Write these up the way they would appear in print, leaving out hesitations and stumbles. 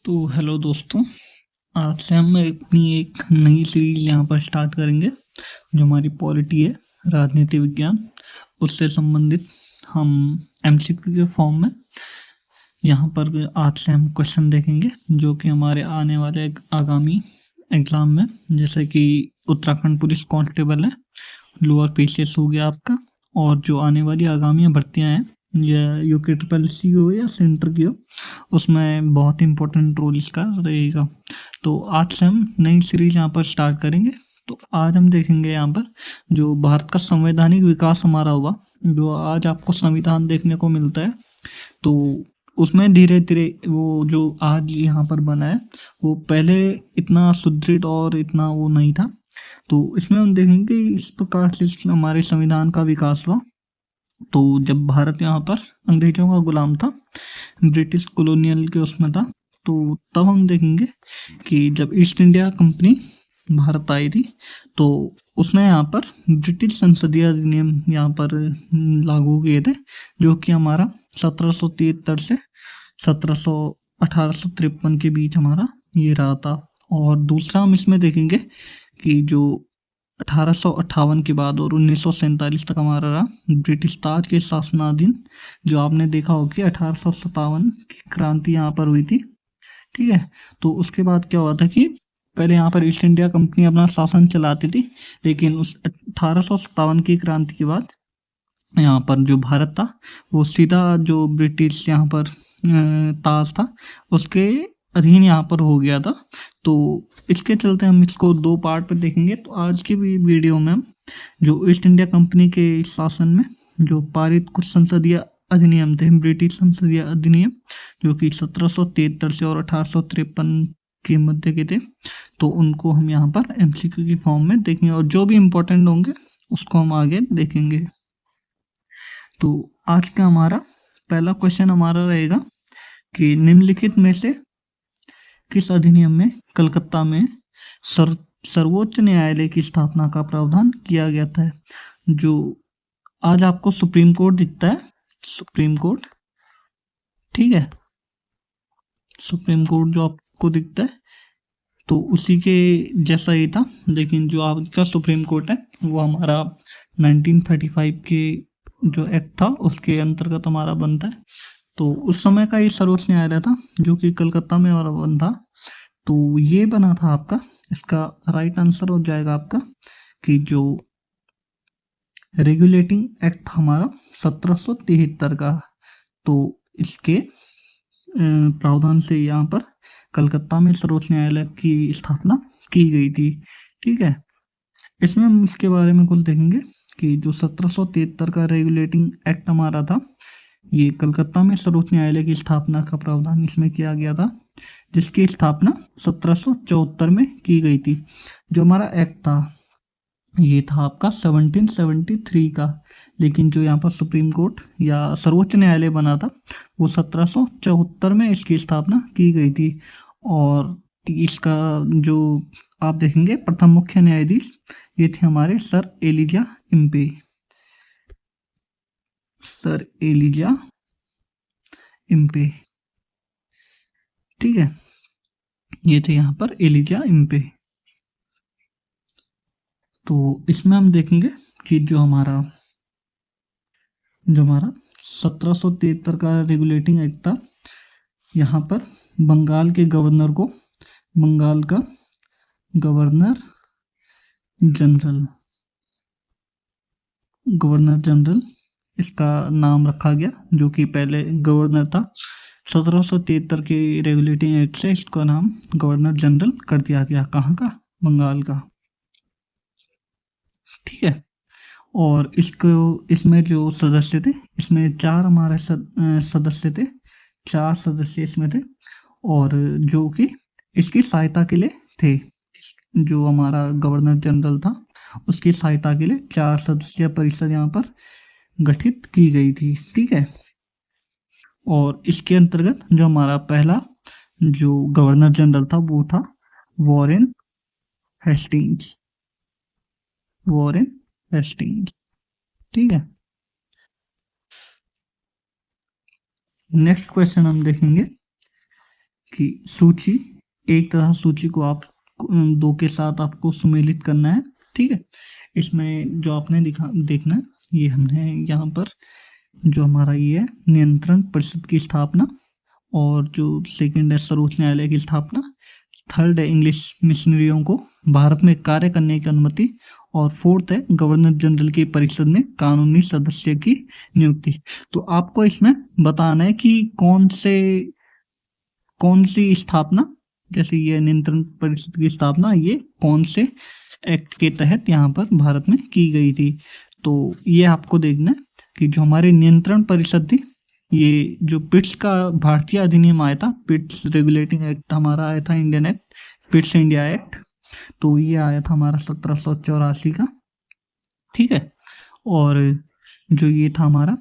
तो हेलो दोस्तों। आज से हम अपनी एक नई सीरीज यहाँ पर स्टार्ट करेंगे जो हमारी पॉलिटी है, राजनीति विज्ञान, उससे संबंधित हम एमसीक्यू के फॉर्म में यहाँ पर आज से हम क्वेश्चन देखेंगे जो कि हमारे आने वाले आगामी एग्ज़ाम में, जैसे कि उत्तराखंड पुलिस कांस्टेबल है, लोअर पीसीएस हो गया आपका, और जो आने वाली आगामी भर्तियां हैं या यूके ट्रिपल सी हो या सेंटर की हो, उसमें बहुत इंपॉर्टेंट रोल इसका रहेगा। तो आज से हम नई सीरीज यहाँ पर स्टार्ट करेंगे। तो आज हम देखेंगे यहाँ पर जो भारत का संवैधानिक विकास हमारा हुआ, जो आज आपको संविधान देखने को मिलता है, तो उसमें धीरे धीरे वो जो आज यहाँ पर बना है वो पहले इतना सुदृढ़ और इतना वो नहीं था। तो इसमें हम देखेंगे कि इस प्रकार से हमारे संविधान का विकास हुआ। तो जब भारत यहाँ पर अंग्रेजों का गुलाम था, ब्रिटिश कॉलोनियल के उसमें था, तो तब हम देखेंगे कि जब ईस्ट इंडिया कंपनी भारत आई थी तो उसने यहाँ पर ब्रिटिश संसदीय अधिनियम यहाँ पर लागू किए थे, जो कि हमारा 1773 से 1853 के बीच हमारा ये रहा था। और दूसरा हम इसमें देखेंगे कि जो 1858 के बाद और 1947 तक हमारा रहा ब्रिटिश ताज के शासनाधीन, जो आपने देखा हो कि 1857 की क्रांति यहाँ पर हुई थी। ठीक है, तो उसके बाद क्या हुआ था कि पहले यहाँ पर ईस्ट इंडिया कंपनी अपना शासन चलाती थी, लेकिन उस 1857 की क्रांति के बाद यहाँ पर जो भारत था वो सीधा जो ब्रिटिश यहाँ पर ताज था उसके अधीन यहाँ पर हो गया था। तो इसके चलते हम इसको दो पार्ट में देखेंगे। तो आज की भी वीडियो में हम जो ईस्ट इंडिया कंपनी के शासन में जो पारित कुछ संसदीय अधिनियम थे, ब्रिटिश संसदीय अधिनियम, जो कि 1773 से और 1853 के मध्य के थे, तो उनको हम यहाँ पर एमसीक्यू की फॉर्म में देखेंगे और जो भी इम्पोर्टेंट होंगे उसको हम आगे देखेंगे। तो आज का हमारा पहला क्वेश्चन हमारा रहेगा कि निम्नलिखित में से किस अधिनियम में कलकत्ता में सर्वोच्च न्यायालय की स्थापना का प्रावधान किया गया था। जो आज आपको सुप्रीम कोर्ट दिखता है, सुप्रीम कोर्ट, ठीक है, सुप्रीम कोर्ट जो आपको दिखता है तो उसी के जैसा ही था, लेकिन जो आपका सुप्रीम कोर्ट है वो हमारा 1935 के जो एक्ट था उसके अंतर्गत हमारा बनता है। तो उस समय का ये सर्वोच्च न्यायालय था जो कि कलकत्ता में हमारा बन था। तो ये बना था आपका, इसका राइट आंसर हो जाएगा आपका कि जो रेगुलेटिंग एक्ट हमारा 1773 का, तो इसके प्रावधान से यहाँ पर कलकत्ता में सर्वोच्च न्यायालय की स्थापना की गई थी। ठीक है, इसमें हम इसके बारे में कुछ देखेंगे कि जो 1773 का रेगुलेटिंग एक्ट हमारा था, ये कलकत्ता में सर्वोच्च न्यायालय की स्थापना का प्रावधान इसमें किया गया था, जिसकी स्थापना 1774 में की गई थी। जो हमारा एक्ट था ये था आपका 1773 का, लेकिन जो यहाँ पर सुप्रीम कोर्ट या सर्वोच्च न्यायालय बना था वो 1774 में इसकी स्थापना की गई थी। और इसका जो आप देखेंगे प्रथम मुख्य न्यायाधीश ये थे हमारे sir Elijah Impey, sir Elijah Impey, ठीक है, ये थे यहाँ पर एलिजा इम्पे। तो इसमें हम देखेंगे कि जो हमारा 1773 का रेगुलेटिंग एक्ट था, यहाँ पर बंगाल के गवर्नर को, बंगाल का गवर्नर जनरल इसका नाम रखा गया, जो कि पहले गवर्नर था। 1773 के रेगुलेटिंग एक्ट से इसका नाम गवर्नर जनरल कर दिया गया। कहाँ का? बंगाल का। ठीक है, और इसको इसमें जो सदस्य थे, इसमें चार हमारे सदस्य थे, चार सदस्य इसमें थे, और जो कि इसकी सहायता के लिए थे, जो हमारा गवर्नर जनरल था उसकी सहायता के लिए चार सदस्यीय परिषद यहाँ पर गठित की गई थी। ठीक है, और इसके अंतर्गत जो हमारा पहला जो गवर्नर जनरल था वो था वॉरेन हेस्टिंग्स, वॉरेन हेस्टिंग्स। ठीक है, नेक्स्ट क्वेश्चन हम देखेंगे कि सूची, एक तरह सूची को आप दो के साथ आपको सुमेलित करना है। ठीक है, इसमें जो आपने देखना है, ये हमने यहाँ पर जो हमारा ये है नियंत्रण परिषद की स्थापना, और जो सेकंड है सर्वोच्च न्यायालय की स्थापना, थर्ड है इंग्लिश मिशनरियों को भारत में कार्य करने की अनुमति, और फोर्थ है गवर्नर जनरल की परिषद में कानूनी सदस्य की नियुक्ति। तो आपको इसमें बताना है कि कौन सी स्थापना, जैसे ये नियंत्रण परिषद की स्थापना ये कौन से एक्ट के तहत यहाँ पर भारत में की गई थी। तो ये आपको देखना है कि जो हमारी नियंत्रण परिषद थी, ये जो पिट्स का भारतीय अधिनियम आया था, पिट्स रेगुलेटिंग एक्ट हमारा आया था, Indian act, Pitt's India act, तो ये आया था हमारा 1784 का। ठीक है, और जो ये था हमारा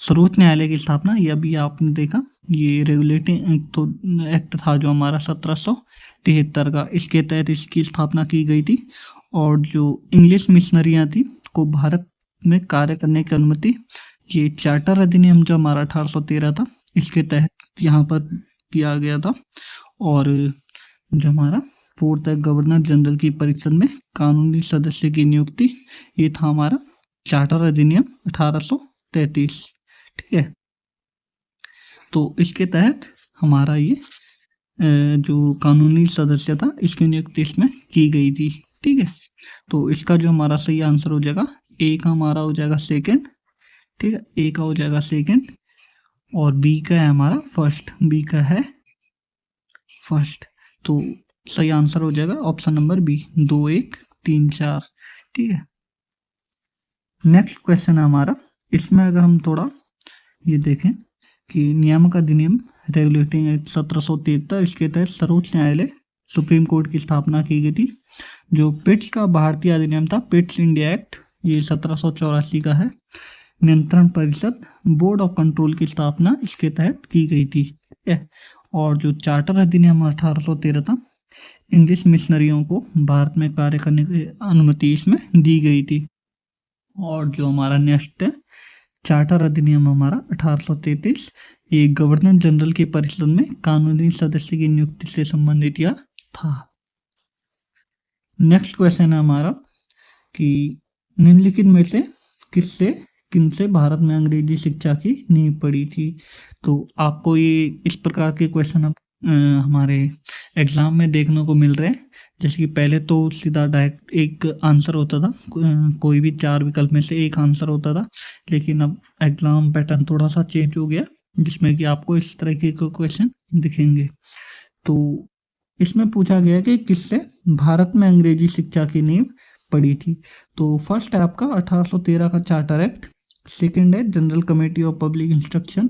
सर्वोच्च न्यायालय की स्थापना, ये अभी आपने देखा, ये रेगुलेटिंग तो एक्ट था जो हमारा 1773 का, इसके तहत इसकी स्थापना की गई थी। और जो इंग्लिश मिशनरियाँ थी को भारत में कार्य करने की अनुमति, ये चार्टर अधिनियम जो हमारा 1813 था, इसके तहत यहाँ पर किया गया था। और जो हमारा फोर्थ है गवर्नर जनरल की परिषद में कानूनी सदस्य की नियुक्ति, ये था हमारा चार्टर अधिनियम 1833। ठीक है, तो इसके तहत हमारा ये जो कानूनी सदस्य था, इसकी नियुक्ति इसमें की गई थी। ठीक है, तो इसका जो हमारा सही आंसर हो जाएगा, ए का हमारा हो जाएगा सेकंड। ठीक है, ए का हो जाएगा सेकंड, और बी का है हमारा फर्स्ट, बी का है फर्स्ट। तो सही आंसर हो जाएगा ऑप्शन नंबर बी, 2 1 3 4। ठीक है, नेक्स्ट क्वेश्चन है हमारा, इसमें अगर हम थोड़ा ये देखें कि नियामक अधिनियम रेगुलेटिंग एक्ट 1773, इसके तहत सर्वोच्च न्यायालय सुप्रीम कोर्ट की स्थापना की गई थी। जो पिट्स का भारतीय अधिनियम था, पिट्स इंडिया एक्ट, ये 1784 का है। नियंत्रण परिषद बोर्ड ऑफ कंट्रोल की स्थापना इसके तहत की गई थी। ठीक है, और जो चार्टर अधिनियम 1813 था, इंग्लिश मिशनरियों को भारत में कार्य करने की अनुमति इसमें दी गई थी। और जो हमारा नेक्स्ट है चार्टर अधिनियम हमारा 1833, ये गवर्नर जनरल की परिषद में कानूनी सदस्य की नियुक्ति से संबंधित यह था। नेक्स्ट क्वेश्चन है हमारा कि निम्नलिखित में से किनसे भारत में अंग्रेजी शिक्षा की नींव पड़ी थी। तो आपको ये इस प्रकार के क्वेश्चन अब हमारे एग्जाम में देखने को मिल रहे हैं। जैसे कि पहले तो सीधा डायरेक्ट एक आंसर होता था, कोई भी 4 विकल्प में से एक आंसर होता था, लेकिन अब एग्जाम पैटर्न थोड़ा सा चेंज हो गया, जिसमें कि आपको इस तरह के क्वेश्चन दिखेंगे। तो इसमें पूछा गया कि किससे भारत में अंग्रेजी शिक्षा की नींव पड़ी थी। तो फर्स्ट है आपका 1813 का चार्टर एक्ट, सेकंड है general committee of public instruction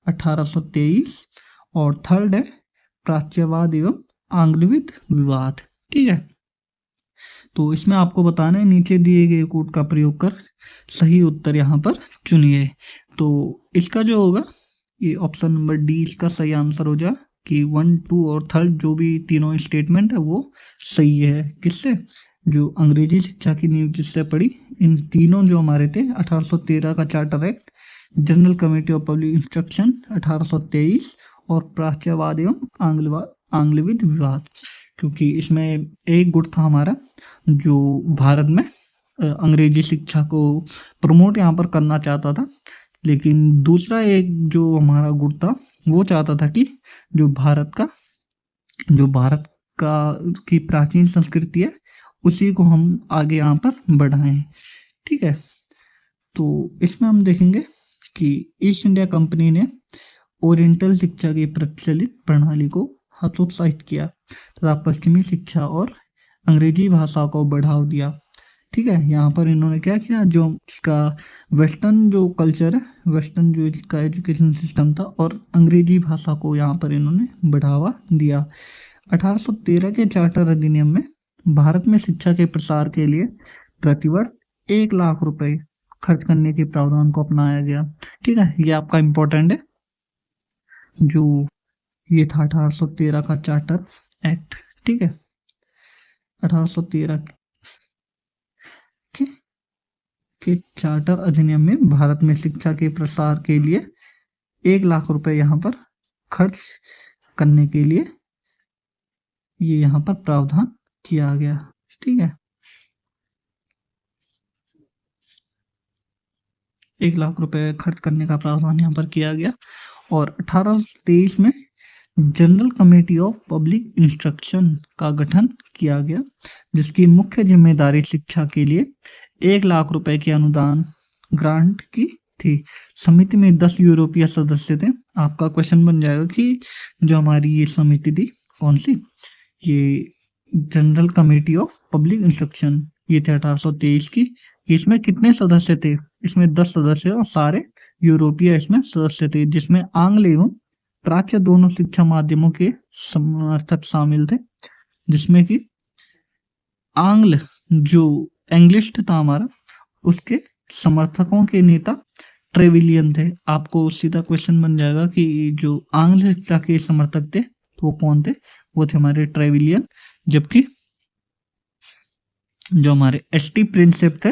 1823, और थर्ड है प्राच्यवाद एवं आंग्लविद विवाद। ठीक है, तो इसमें आपको बताना है नीचे दिए गए कोड का प्रयोग कर सही उत्तर यहाँ पर चुनिए। तो इसका जो होगा ये ऑप्शन नंबर डी इसका सही आंसर हो जाए कि 1 2 और थर्ड जो भी तीनों स्टेटमेंट है वो सही है। किससे, जो अंग्रेजी शिक्षा की नींव किससे पड़ी, इन तीनों जो हमारे थे 1813 का charter act, general committee of public instruction 1823, और प्राच्यवाद एवं आंग्लविद विवाद। क्योंकि इसमें एक गुट था हमारा जो भारत में अंग्रेजी शिक्षा को प्रमोट यहाँ पर करना चाहता था, लेकिन दूसरा एक जो हमारा गुट था वो चाहता था कि जो भारत का की प्राचीन संस्कृति है उसी को हम आगे यहाँ पर बढ़ाएं। ठीक है, तो इसमें हम देखेंगे कि ईस्ट इंडिया कंपनी ने ओरिएंटल शिक्षा की प्रचलित प्रणाली को हतोत्साहित किया तथा पश्चिमी शिक्षा और अंग्रेजी भाषा को बढ़ावा दिया। ठीक है, यहाँ पर इन्होंने क्या किया, जो इसका वेस्टर्न जो कल्चर है, वेस्टर्न जो इसका एजुकेशन सिस्टम था, और अंग्रेजी भाषा को यहाँ पर इन्होंने बढ़ावा दिया। 1813 के चार्टर अधिनियम में भारत में शिक्षा के प्रसार के लिए प्रतिवर्ष 1 लाख रुपए खर्च करने के प्रावधान को अपनाया गया। ठीक है, ये आपका इम्पोर्टेंट है, जो ये था 1813 का चार्टर एक्ट। ठीक है, 1813 के चार्टर अधिनियम में भारत में शिक्षा के प्रसार के लिए 1 लाख रुपए यहाँ पर खर्च करने के लिए ये यहाँ पर प्रावधान किया गया। ठीक है, 1 लाख रुपए खर्च करने का प्रावधान यहाँ पर किया गया। और 1823 में general committee of public instruction का गठन किया गया, जिसकी मुख्य जिम्मेदारी शिक्षा के लिए 1 लाख रुपए की अनुदान ग्रांट की थी। समिति में 10 यूरोपीय सदस्य थे। आपका क्वेश्चन बन जाएगा कि जो हमारी ये समिति थी कौन सी, ये general committee of public instruction, ये थे 1823 की। इसमें कितने सदस्य थे? इसमें 10 सदस्य और सारे यूरोपीय इसमें सदस्य थे, जिसमें आंग्ल एवं प्राच्य दोनों शिक्षा माध्यमों के समर्थक शामिल थे, जिसमें कि आंग्ल जो इंग्लिश था हमारा, उसके समर्थकों के नेता ट्रेविलियन थे। आपको सीधा क्वेश्चन बन जाएगा कि जो आंग्ल शिक्षा के समर्थक थे वो कौन थे? वो थे हमारे ट्रेविलियन। जबकि जो हमारे एच.टी. प्रिंसेप थे,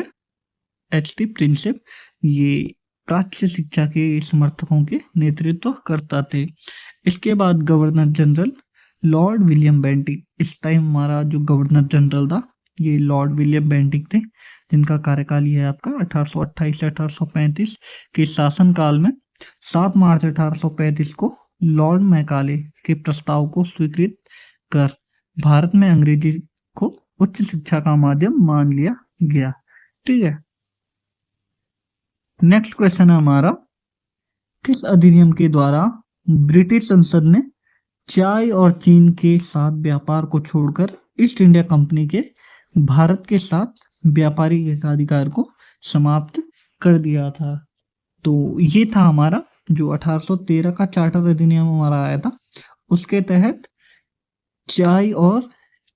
एच.टी. प्रिंसेप ये प्राच्य शिक्षा के समर्थकों के नेतृत्व करता थे। इसके बाद governor general Lord William Bentinck, इस टाइम हमारा जो गवर्नर जनरल था ये लॉर्ड विलियम बेंटिक थे, जिनका कार्यकाल ये है आपका 1828 से 1835 के शासनकाल में। 7 मार्च 1835 को लॉर्ड मैकाले के प्रस्ताव को स्वीकृत कर भारत में अंग्रेजी को उच्च शिक्षा का माध्यम मान लिया गया। ठीक है, नेक्स्ट क्वेश्चन है हमारा, किस अधिनियम के द्वारा ब्रिटिश संसद ने चाय और चीन के साथ व्यापार को छोड़कर ईस्ट इंडिया कंपनी के भारत के साथ व्यापारिक एकाधिकार को समाप्त कर दिया था? तो ये था हमारा जो 1813 का चार्टर अधिनियम हमारा आया था, उसके तहत चाय और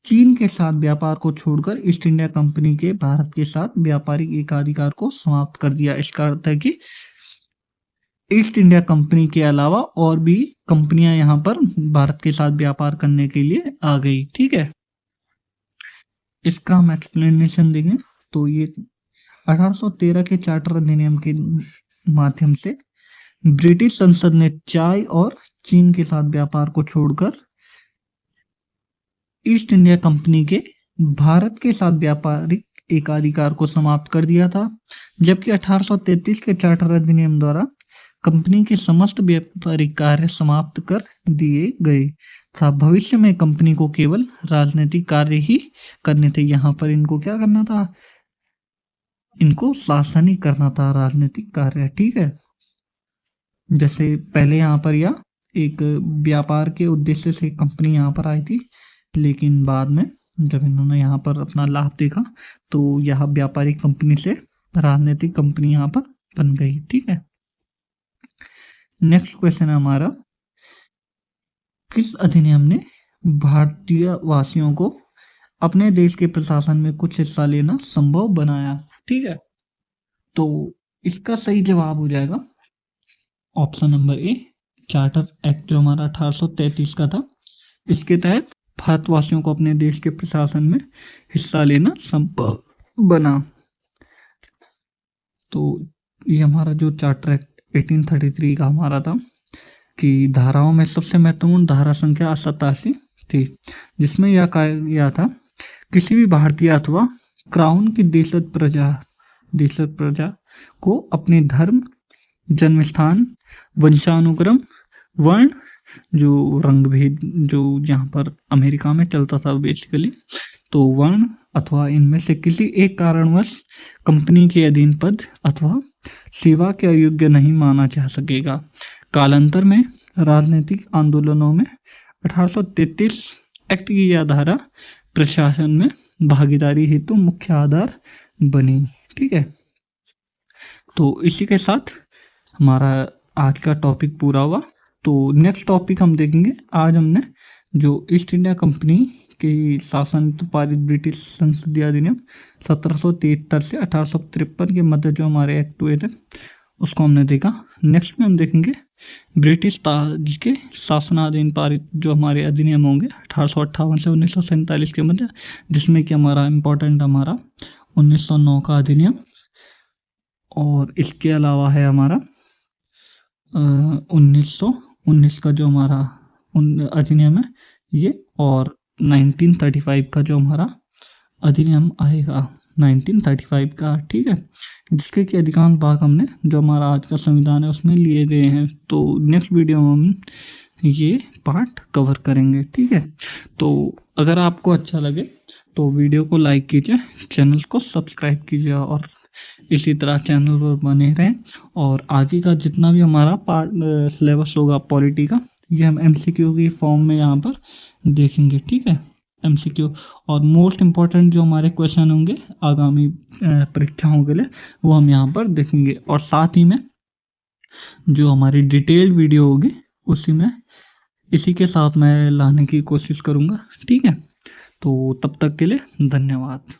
चीन के साथ व्यापार को छोड़कर ईस्ट इंडिया कंपनी के भारत के साथ व्यापारिक एकाधिकार को समाप्त कर दिया। इसका अर्थ है कि ईस्ट इंडिया कंपनी के अलावा और भी कंपनियां यहाँ पर भारत के साथ व्यापार करने के लिए आ गई। ठीक है, इसका हम एक्सप्लेनेशन देंगे। तो ये 1813 के चार्टर अधिनियम के माध्यम से ब्रिटिश संसद ने चाय और चीन के साथ व्यापार को छोड़कर ईस्ट इंडिया कंपनी के भारत के साथ व्यापारिक एकाधिकार को समाप्त कर दिया था। जबकि 1833 के चार्टर अधिनियम द्वारा कंपनी के समस्त व्यापारिक कार्य समाप्त कर दिए गए था। भविष्य में कंपनी को केवल राजनीतिक कार्य ही करने थे। यहाँ पर इनको क्या करना था? इनको शासन करना था, राजनीतिक कार्य। ठीक है, जैसे पहले यहाँ पर या एक व्यापार के उद्देश्य से कंपनी यहाँ पर आई थी, लेकिन बाद में जब इन्होंने यहाँ पर अपना लाभ देखा तो यह व्यापारिक कंपनी से राजनीतिक कंपनी यहाँ पर बन गई। ठीक है, नेक्स्ट क्वेश्चन है हमारा, किस अधिनियम ने भारतीय वासियों को अपने देश के प्रशासन में कुछ हिस्सा लेना संभव बनाया? ठीक है, तो इसका सही जवाब हो जाएगा option number A, charter act जो हमारा 1833 का था। इसके तहत भारतवासियों को अपने देश के प्रशासन में हिस्सा लेना संभव बना। तो ये हमारा जो चार्टर एक्ट 1833 का हमारा था कि धाराओं में सबसे महत्वपूर्ण धारा संख्या 87 थी, जिसमें यह कहा गया था किसी भी भारतीय अथवा क्राउन की देशज प्रजा को अपने धर्म, जन्मस्थान, वंशानुक्रम, वर्ण, जो रंग भेद जो यहाँ पर अमेरिका में चलता था बेसिकली, तो वर्ण अथवा इनमें से किसी एक कारणवश कंपनी के अधीन पद अथवा सेवा के अयोग्य नहीं माना जा सकेगा। कालांतर में राजनीतिक आंदोलनों में 1833 एक्ट की यह धारा प्रशासन में भागीदारी हेतु मुख्य आधार बनी। ठीक है, तो इसी के साथ हमारा आज का टॉपिक पूरा हुआ। तो नेक्स्ट टॉपिक हम देखेंगे। आज हमने जो ईस्ट इंडिया कंपनी के शासन पारित ब्रिटिश संसदीय अधिनियम 1773 से 1853 के मध्य जो हमारे एक्ट हुए थे उसको हमने देखा। नेक्स्ट में हम देखेंगे ब्रिटिश ताज के शासनाधीन पारित जो हमारे अधिनियम होंगे 1858 से 1947 के मध्य, जिसमें कि हमारा इम्पोर्टेंट हमारा 1909 का अधिनियम, और इसके अलावा है हमारा 1919 का जो हमारा अधिनियम है ये, और 1935 का जो हमारा अधिनियम आएगा 1935 का, ठीक है, जिसके कि अधिकांश भाग हमने जो हमारा आज का संविधान है उसमें लिए गए हैं। तो नेक्स्ट वीडियो में हम ये पार्ट कवर करेंगे, ठीक है। तो अगर आपको अच्छा लगे तो वीडियो को लाइक कीजिए, चैनल को सब्सक्राइब कीजिए और इसी तरह चैनल पर बने रहें। और आगे का जितना भी हमारा पार्ट सिलेबस होगा पॉलिटी का, ये हम एमसीक्यू की फॉर्म में यहाँ पर देखेंगे, ठीक है। एमसीक्यू और मोस्ट इम्पॉर्टेंट जो हमारे क्वेश्चन होंगे आगामी परीक्षाओं के लिए वो हम यहाँ पर देखेंगे। और साथ ही में जो हमारी डिटेल्ड वीडियो होगी उसी में इसी के साथ मैं लाने की कोशिश करूँगा, ठीक है। तो तब तक के लिए धन्यवाद।